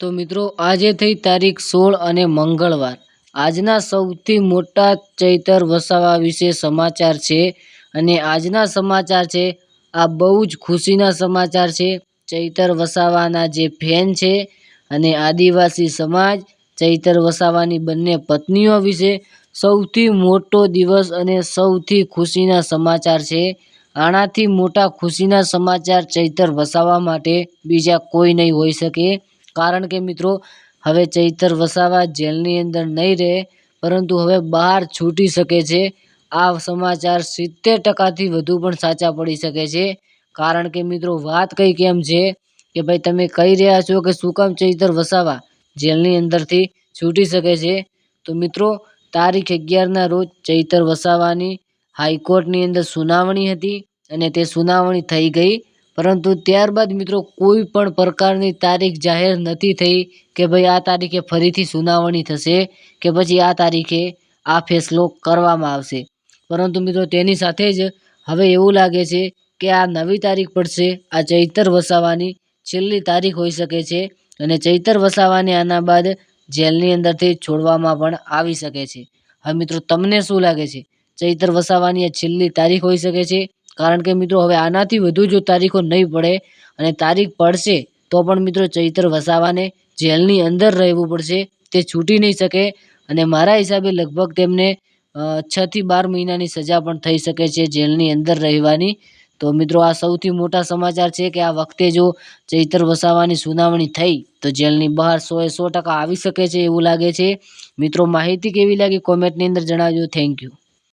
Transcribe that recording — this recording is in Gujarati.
તો મિત્રો આજે થઈ તારીખ 16 અને મંગળવાર આજના સૌથી મોટા ચૈતર વસાવા વિશે સમાચાર છે અને આજના સમાચાર છે આ બહુ જ ખુશીના સમાચાર છે। ચૈતર વસાવાના જે ફેન છે અને આદિવાસી સમાજ ચૈતર વસાવાની બંને પત્નીઓ વિશે સૌથી મોટો દિવસ અને સૌથી ખુશીના સમાચાર છે। આનાથી મોટા ખુશીના સમાચાર ચૈતર વસાવા માટે બીજા કોઈ નહીં હોઈ શકે। કારણ કે મિત્રો હવે ચૈતર વસાવા જેલની અંદર નહીં રહે પરંતુ હવે બહાર છૂટી શકે છે। આ સમાચાર 70%થી વધુ પણ સાચા પડી શકે છે। કારણ કે મિત્રો વાત કંઈક એમ છે કે ભાઈ તમે કહી રહ્યા છો કે શું કામ ચૈતર વસાવા જેલની અંદરથી છૂટી શકે છે। તો મિત્રો તારીખ 11ના રોજ ચૈતર વસાવાની હાઈકોર્ટની અંદર સુનાવણી હતી અને તે સુનાવણી થઈ ગઈ, પરંતુ ત્યારબાદ મિત્રો કોઈ પણ પ્રકારની તારીખ જાહેર નથી થઈ કે ભાઈ આ તારીખે ફરીથી સુનાવણી થશે કે પછી આ તારીખે આ ફેસલો કરવામાં આવશે। પરંતુ મિત્રો તેની સાથે જ હવે એવું લાગે છે કે આ નવી તારીખ પડશે, આ ચૈતર વસાવાની છેલ્લી તારીખ હોઈ શકે છે અને ચૈતર વસાવાને આના બાદ જેલની અંદરથી છોડવામાં પણ આવી શકે છે। હવે મિત્રો તમને શું લાગે છે, ચૈતર વસાવાની આ છેલ્લી તારીખ હોઈ શકે છે? કારણ કે મિત્રો હવે આનાથી વધુ જો તારીખો નહીં પડે અને તારીખ પડશે તો પણ મિત્રો ચૈતર વસાવાને જેલની અંદર રહેવું પડશે, તે છૂટી નહીં શકે અને મારા હિસાબે લગભગ તેમને 6 થી 12 મહિનાની સજા પણ થઈ શકે છે જેલની અંદર રહેવાની। તો મિત્રો આ સૌથી મોટા સમાચાર છે કે આ વખતે જો ચૈતર વસાવાની સુનાવણી થઈ તો જેલની બહાર 100% આવી શકે છે એવું લાગે છે। મિત્રો માહિતી કેવી લાગી કોમેન્ટની અંદર જણાવજો। Thank you.